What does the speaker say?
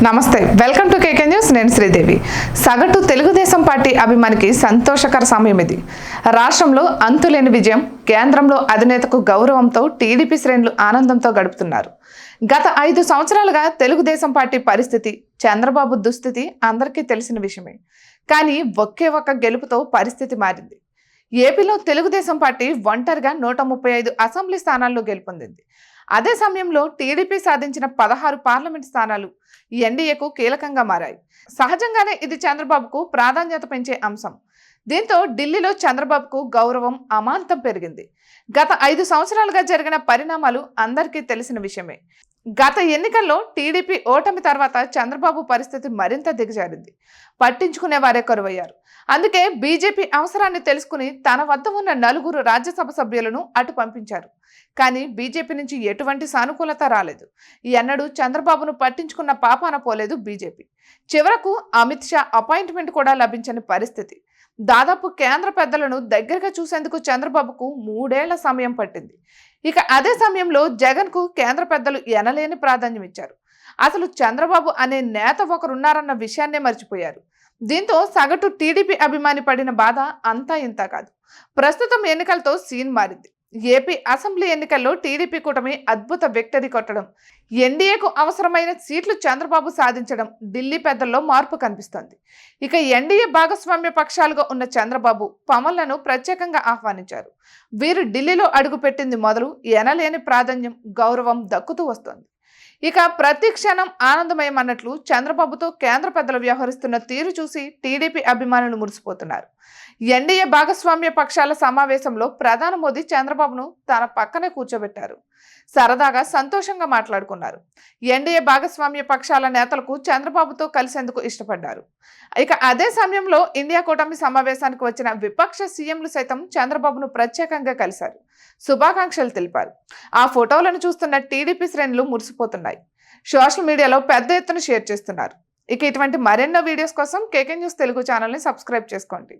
నమస్తే welcome to KK news నేను శ్రీదేవి సగటు తెలుగుదేశం పార్టీ అభిమానికి సంతోషకర సమయం ఇది రాష్ట్రంలో అంతులేని విజయం కేంద్రంలో అధినేతకు గౌరవంతో టీడీపీ శ్రేణులు ఆనందంతో గడుపుతున్నారు గత 5 సంవత్సరాలుగా తెలుగుదేశం పార్టీ పరిస్థితి చంద్రబాబు దుస్థితి అందరికీ తెలిసిన విషయమే కానీ ఒకే ఒక్క గెలుపుతో పరిస్థితి మారింది ఏపీలో తెలుగుదేశం పార్టీ ఒంటరిగా 135 అసెంబ్లీ స్థానాల్లో గెలుపొందింది అదే సమయంలో టీడీపీ సాధించిన 16 పార్లమెంట్ స్థానాలు ఎన్డీఏకు కీలకంగా మారాయి సహజంగానే ఇది చంద్రబాబుకు ప్రాధాన్యత పెంచే అంశం దీంతో ఢిల్లీలో చంద్రబాబుకు గౌరవం అమాంతం పెరిగింది గత 5 సంవత్సరాలుగా జరిగిన పరిణామాలు అందరికీ తెలిసిన విషయమే గత ఎన్నికల్లో టీడీపీ ఓటమి తర్వాత చంద్రబాబు పరిస్థితి మరింత దిగజారింది పట్టించుకునే వారే కరువయ్యారు అందుకే బీజేపీ అవసరాన్ని తెలుసుకుని తన వద్ద ఉన్న 4 రాజ్యసభ సభ్యులను అటు పంపించారు కానీ బీజేపీ నుంచి ఎటువంటి సానుకూలత రాలేదు ఎన్నడూ చంద్రబాబును పట్టించుకున్న పాపాన పోలేదు బీజేపీ చివరకు అమిత్ షా అపాయింట్మెంట్ కూడా లభించని పరిస్థితి దాదాపు కేంద్ర పెద్దలను దగ్గరగా చూసేందుకు చంద్రబాబుకు 3 ఏళ్ల సమయం పట్టింది ఇక అదే సమయంలో జగన్కు కేంద్ర పెద్దలు ఎనలేని ప్రాధాన్యం ఇచ్చారు అసలు చంద్రబాబు అనే నేత ఒకరున్నారన్న విషయాన్నే మర్చిపోయారు దీంతో సగటు టీడీపీ అభిమాని పడిన బాధ అంతా ఇంత కాదు ప్రస్తుతం ఎన్నికలతో సీన్ మారింది ఏపీ అసెంబ్లీ ఎన్నికల్లో టీడీపీ కూటమి అద్భుత విక్టరీ కొట్టడం ఎన్డీఏకు అవసరమైన సీట్లు చంద్రబాబు సాధించడం ఢిల్లీ పెద్దల్లో మార్పు కనిపిస్తోంది ఇక ఎన్డీఏ భాగస్వామ్య పక్షాలుగా ఉన్న చంద్రబాబు పవన్లను ప్రత్యేకంగా ఆహ్వానించారు వీరు ఢిల్లీలో అడుగుపెట్టింది మొదలు ఎనలేని ప్రాధాన్యం గౌరవం దక్కుతూ వస్తోంది ఇక ప్రతి క్షణం ఆనందమయం అన్నట్లు చంద్రబాబుతో కేంద్ర పెద్దలు వ్యవహరిస్తున్న తీరు చూసి టీడీపీ అభిమానులు మురిసిపోతున్నారు ఎన్డీఏ భాగస్వామ్య పక్షాల సమావేశంలో ప్రధాని మోదీ చంద్రబాబును తన పక్కనే కూర్చోబెట్టారు సరదాగా సంతోషంగా మాట్లాడుకున్నారు ఎన్డీఏ భాగస్వామ్య పక్షాల నేతలకు చంద్రబాబుతో కలిసేందుకు ఇష్టపడ్డారు ఇక అదే సమయంలో ఇండియా కూటమి సమావేశానికి వచ్చిన విపక్ష సీఎంలు సైతం చంద్రబాబును ప్రత్యేకంగా కలిశారు శుభాకాంక్షలు తెలిపారు ఆ ఫోటోలను చూస్తున్న టీడీపీ శ్రేణులు మురిసిపోతున్నాయి సోషల్ మీడియాలో పెద్ద ఎత్తున షేర్ చేస్తున్నారు ఇక ఇటువంటి మరెన్నో వీడియోస్ కోసం కేకే న్యూస్ తెలుగు ఛానల్ని సబ్స్క్రైబ్ చేసుకోండి